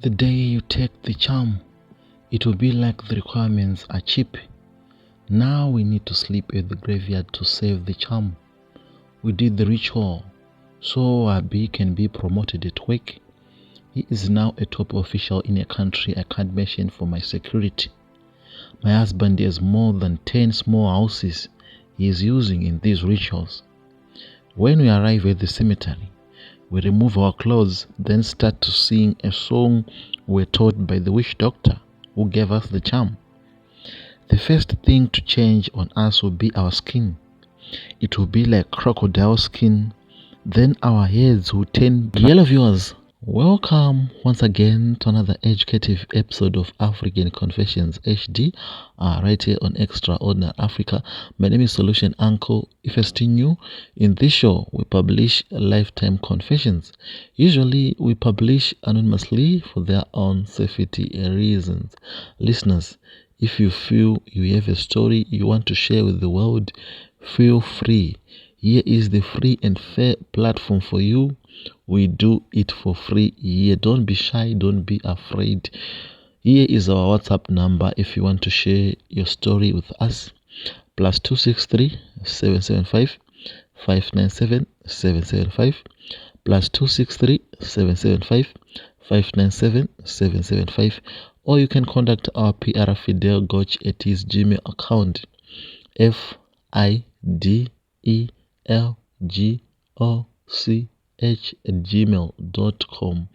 The day you take the charm, it will be like the requirements are cheap. Now we need to sleep at the graveyard to save the charm. We did the ritual, so Abi can be promoted at work. He is now a top official in a country I can't mention for my security. My husband has more than 10 small houses he is using in these rituals. When we arrive at the cemetery, we remove our clothes, then start to sing a song we were taught by the witch doctor who gave us the charm. The first thing to change on us will be our skin. It will be like crocodile skin. Then our heads will turn yellow. Viewers, welcome once again to another educative episode of African Confessions HD, right here on Extraordinary Africa. My name is Solution Uncle. If you're still new, in this show we publish lifetime confessions. Usually we publish anonymously for their own safety reasons. Listeners, if you feel you have a story you want to share with the world, feel free. Here is the free and fair platform for you. We do it for free here. Don't be shy, don't be afraid. Here is our WhatsApp number if you want to share your story with us. +263 775 597 775 +263 775 597 775, or you can contact our PR Fidel Goch at his Gmail account fidelgoch@gmail.com.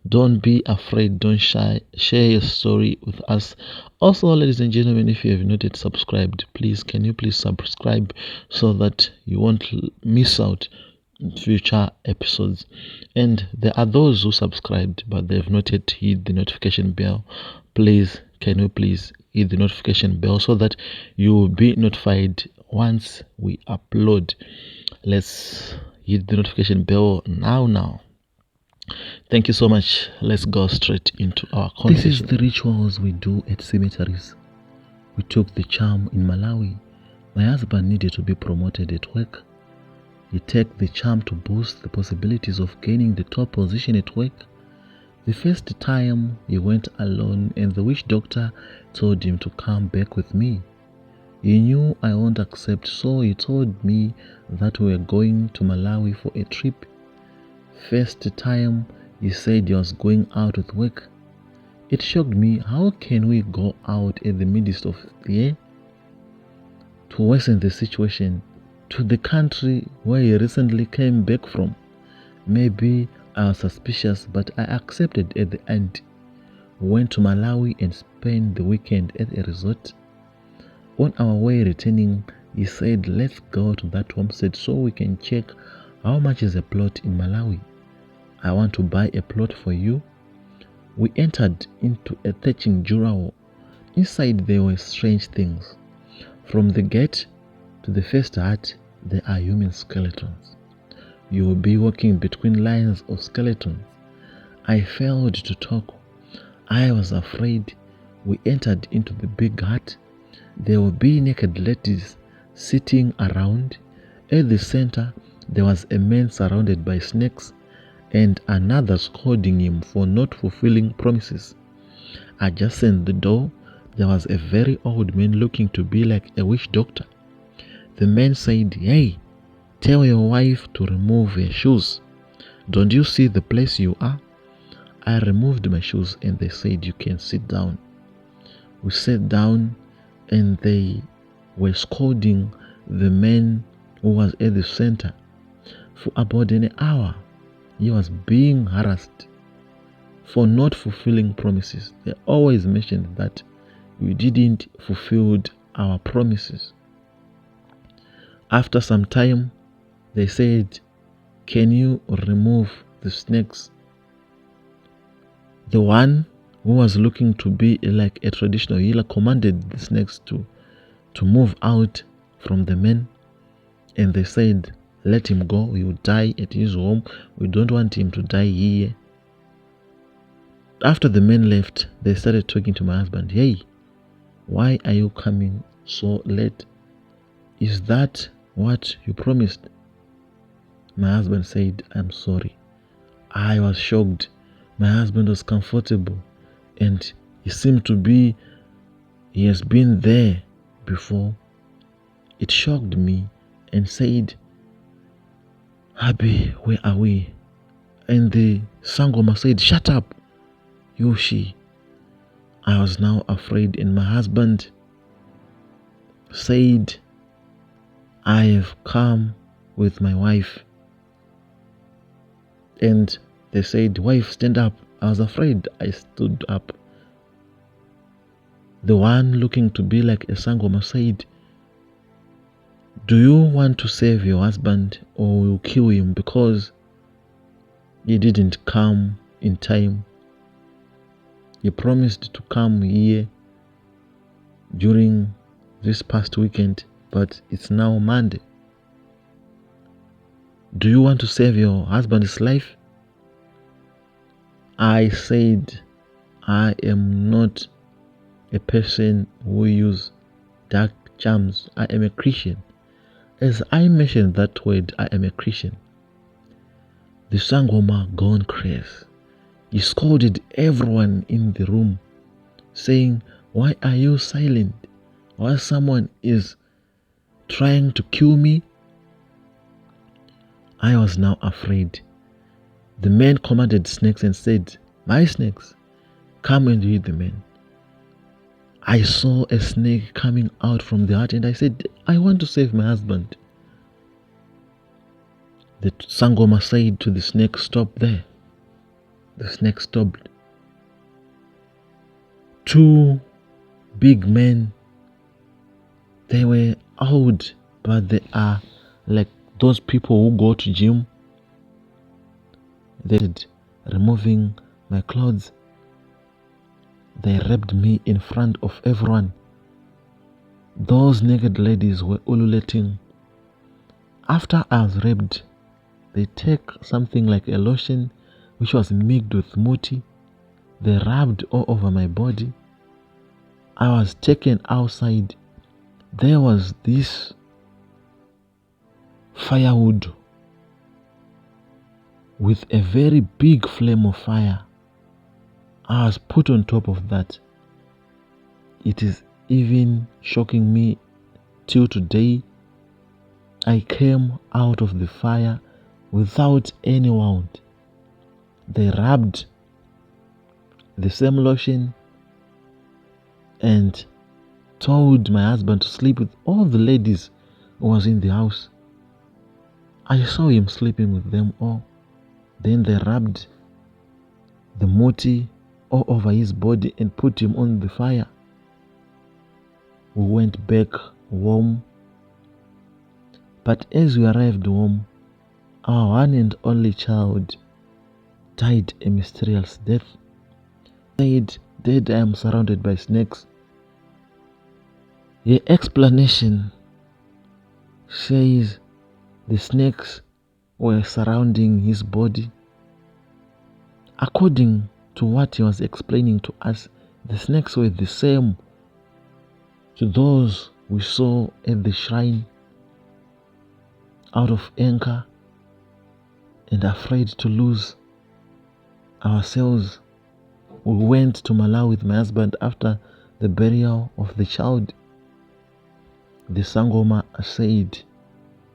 Don't be afraid, don't shy, share your story with us. Also, ladies and gentlemen, if you have not yet subscribed, can you please subscribe so that you won't miss out future episodes. And there are those who subscribed but they have not yet hit the notification bell. Can you please hit the notification bell so that you will be notified once we upload. Let's hit the notification bell now. Thank you so much. Let's go straight into our conversation. This is the rituals we do at cemeteries. We took the charm in Malawi. My husband needed to be promoted at work. He took the charm to boost the possibilities of gaining the top position at work. The first time he went alone and the witch doctor told him to come back with me. He knew I won't accept, so he told me that we were going to Malawi for a trip. First time he said he was going out with work. It shocked me. How can we go out in the midst of the year? To worsen the situation, to the country where he recently came back from. Maybe I was suspicious, but I accepted at the end. We went to Malawi and spent the weekend at a resort. On our way returning, he said, let's go to that homestead so we can check how much is a plot in Malawi. I want to buy a plot for you. We entered into a thatching jura. Inside there were strange things. From the gate to the first hut, there are human skeletons. You will be walking between lines of skeletons. I failed to talk. I was afraid. We entered into the big hut. There will be naked ladies sitting around. At the center, there was a man surrounded by snakes and another scolding him for not fulfilling promises. Adjacent the door, there was a very old man looking to be like a witch doctor. The man said, hey, tell your wife to remove her shoes. Don't you see the place you are? I removed my shoes and they said, you can sit down. We sat down and they were scolding the man who was at the center. For about an hour, he was being harassed for not fulfilling promises. They always mentioned that we didn't fulfill our promises. After some time, they said, can you remove the snakes? The one who was looking to be like a traditional healer commanded the snakes to move out from the men, and they said, let him go, he will die at his home. We don't want him to die here. After the men left, they started talking to my husband. Hey, why are you coming so late? Is that what you promised? My husband said, I'm sorry. I was shocked. My husband was comfortable, and he seemed to be, he has been there before. It shocked me and said, Happy, where are we? And the Sangoma said, shut up, Yoshi. I was now afraid, and my husband said, I have come with my wife. And they said, wife, stand up. I was afraid. I stood up. The one looking to be like a Sangoma said, do you want to save your husband or we'll kill him because he didn't come in time? He promised to come here during this past weekend, but it's now Monday. Do you want to save your husband's life? I said, I am not a person who use dark charms. I am a Christian. As I mentioned that word, I am a Christian. The Sangoma gone crazy. He scolded everyone in the room, saying, why are you silent? While someone is trying to kill me? I was now afraid. The man commanded snakes and said, my snakes, come and eat the man. I saw a snake coming out from the hut and I said, I want to save my husband. The Sangoma said to the snake, stop there. The snake stopped. Two big men, they were old, but they are like those people who go to gym. They did, removing my clothes. They raped me in front of everyone. Those naked ladies were ululating. After I was raped, they take something like a lotion which was mixed with muti. They rubbed all over my body. I was taken outside. There was this firewood with a very big flame of fire. I was put on top of that. It is even shocking me till today. I came out of the fire without any wound. They rubbed the same lotion and told my husband to sleep with all the ladies who was in the house. I saw him sleeping with them all. Then they rubbed the moti all over his body and put him on the fire. We went back home. But as we arrived home, our one and only child died a mysterious death. Said, Dad, I am surrounded by snakes. The explanation says the snakes were surrounding his body. According to what he was explaining to us, the snakes were the same to those we saw at the shrine. Out of anger and afraid to lose ourselves, we went to Malawi with my husband after the burial of the child. The Sangoma said,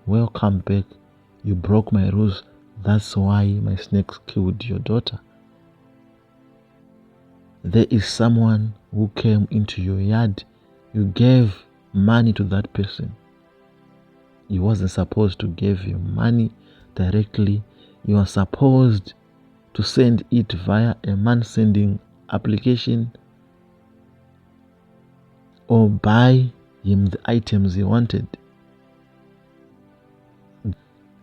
welcome back. You broke my rules. That's why my snakes killed your daughter. There is someone who came into your yard. You gave money to that person. You wasn't supposed to give you money directly. You are supposed to send it via a man sending application or buy him the items he wanted.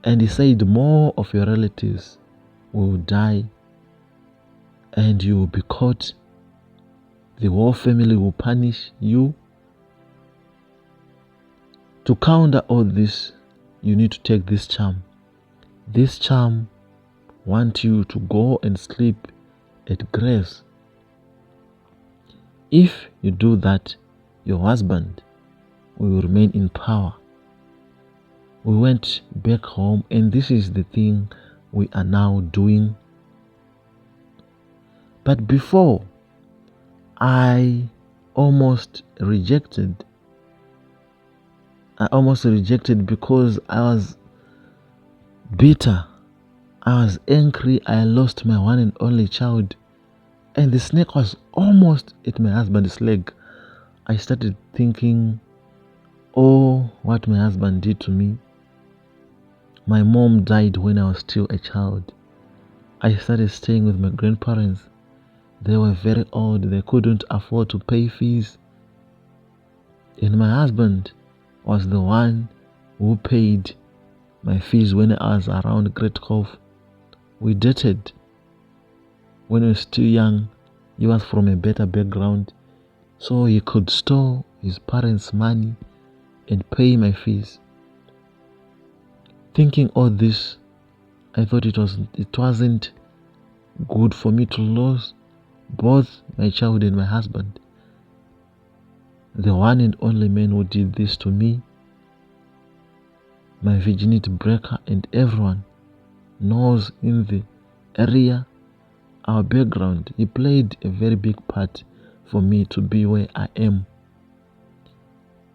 And he said more of your relatives will die and you will be caught. The whole family will punish you. To counter all this, you need to take this charm. This charm wants you to go and sleep at grace. If you do that, your husband will remain in power. We went back home, and this is the thing we are now doing. But before, I almost rejected. Because I was bitter. I was angry. I lost my one and only child. And the snake was almost at my husband's leg. I started thinking, oh, what my husband did to me. My mom died when I was still a child. I started staying with my grandparents. They were very old. They couldn't afford to pay fees. And my husband was the one who paid my fees when I was around Great Cove. We dated when we were still young. He was from a better background, so he could store his parents' money and pay my fees. Thinking all this, I thought it wasn't good for me to lose both my child and my husband. The one and only man who did this to me, my virginity breaker, and everyone knows in the area, our background, he played a very big part for me to be where I am.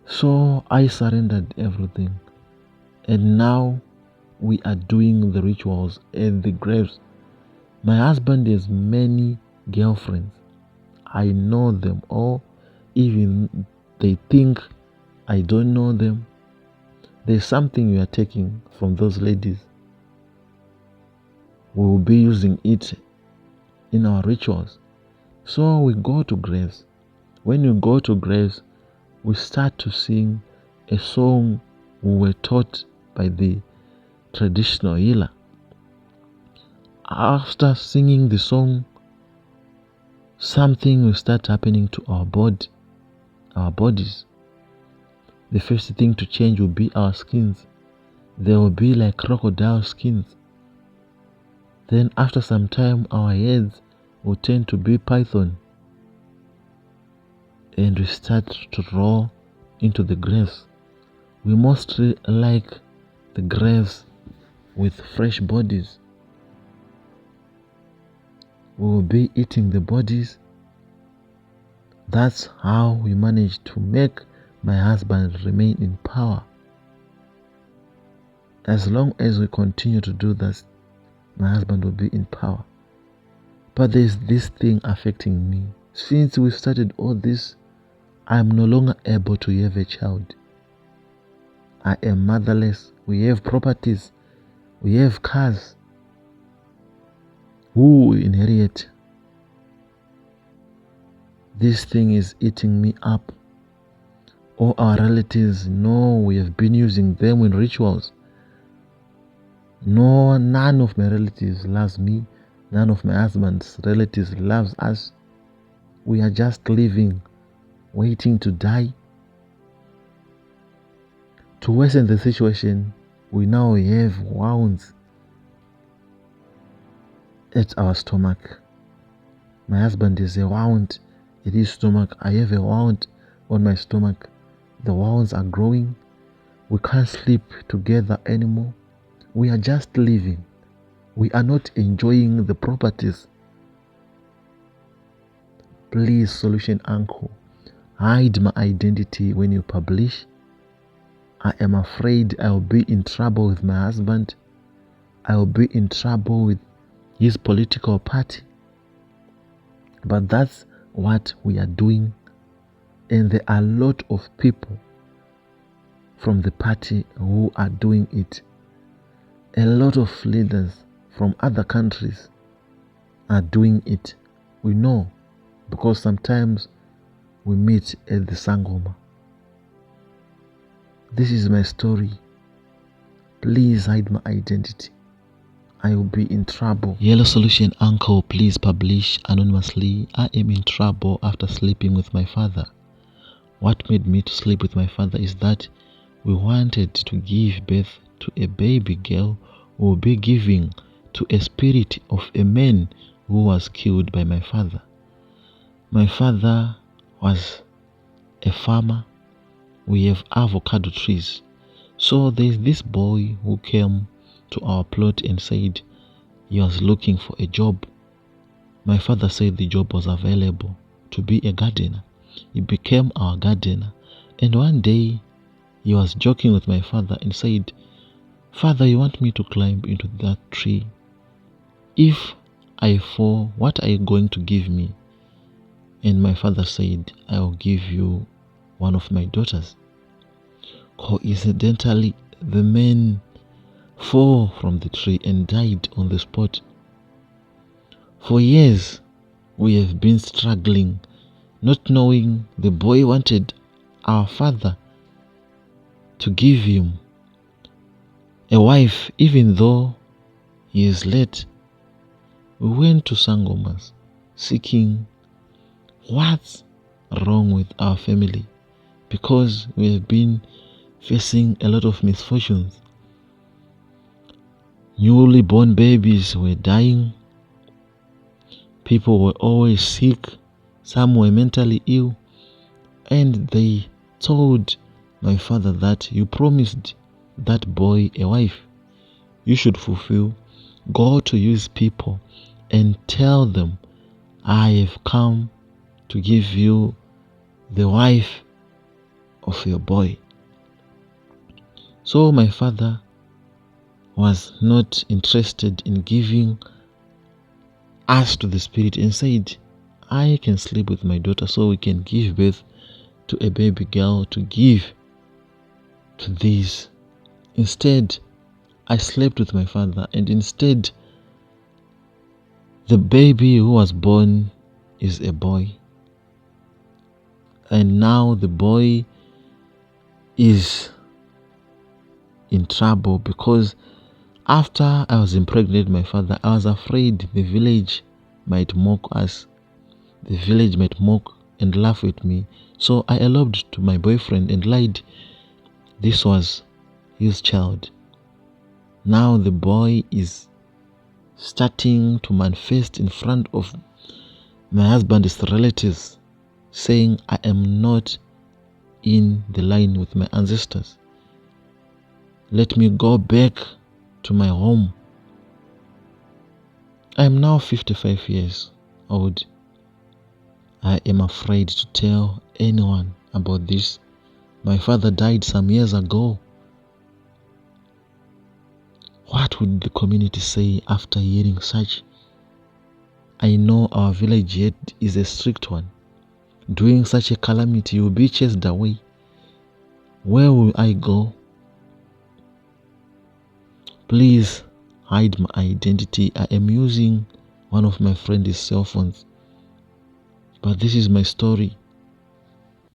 So I surrendered everything, and now we are doing the rituals at the graves. My husband has many girlfriends. I know them all, even they think I don't know them. There's something we are taking from those ladies. We will be using it in our rituals. So we go to graves. When we go to graves, we start to sing a song we were taught by the traditional healer. After singing the song, something will start happening to our bodies. The first thing to change will be our skins. They will be like crocodile skins. Then after some time, our heads will tend to be python. And we start to roll into the graves. We mostly like the graves with fresh bodies. We will be eating the bodies. That's how we manage to make my husband remain in power. As long as we continue to do this, my husband will be in power. But there's this thing affecting me. Since we started all this, I am no longer able to have a child. I am motherless. We have properties. We have cars. Who will inherit? This thing is eating me up. All our relatives know we have been using them in rituals. No, none of my relatives loves me. None of my husband's relatives loves us. We are just living, waiting to die. To worsen the situation, we now have wounds at our stomach. My husband is a wound at his stomach. I have a wound on my stomach. The wounds are growing. We can't sleep together anymore. We are just living. We are not enjoying the properties. Please, Solution Uncle, hide my identity when you publish. I am afraid I will be in trouble with my husband. I will be in trouble with his political party. But that's what we are doing. And there are a lot of people from the party who are doing it. A lot of leaders from other countries are doing it. We know, because sometimes we meet at the Sangoma. This is my story. Please hide my identity. I will be in trouble. Yellow Solution Uncle, please publish anonymously. I am in trouble after sleeping with my father. What made me to sleep with my father is that we wanted to give birth to a baby girl who will be giving to a spirit of a man who was killed by my father. My father was a farmer. We have avocado trees. So there's this boy who came to our plot and said he was looking for a job. my father said the job was available to be a gardener. He became our gardener. And one day he was joking with my father and said, "Father, you want me to climb into that tree? If I fall, what are you going to give me?" And my father said, "I will give you one of my daughters." Coincidentally, the man fell from the tree and died on the spot. For years, we have been struggling, not knowing the boy wanted our father to give him a wife, even though he is late. We went to Sangomas seeking what's wrong with our family, because we have been facing a lot of misfortunes. Newly born babies were dying. People were always sick. Some were mentally ill. And they told my father that, "You promised that boy a wife. You should fulfill. Go to use people and tell them, I have come to give you the wife of your boy." So my father was not interested in giving us to the spirit and said, "I can sleep with my daughter so we can give birth to a baby girl to give to these." Instead, I slept with my father, and instead, the baby who was born is a boy. And now the boy is in trouble because after I was impregnated my father, I was afraid the village might mock us. The village might mock and laugh at me. So I eloped to my boyfriend and lied this was his child. Now the boy is starting to manifest in front of my husband's relatives, saying I am not in the line with my ancestors. Let me go back to my home. I am now 55 years old. I am afraid to tell anyone about this. My father died some years ago. What would the community say after hearing such? I know our village yet is a strict one. Doing such a calamity, you will be chased away. Where will I go? Please hide my identity. I am using one of my friend's cell phones. But this is my story.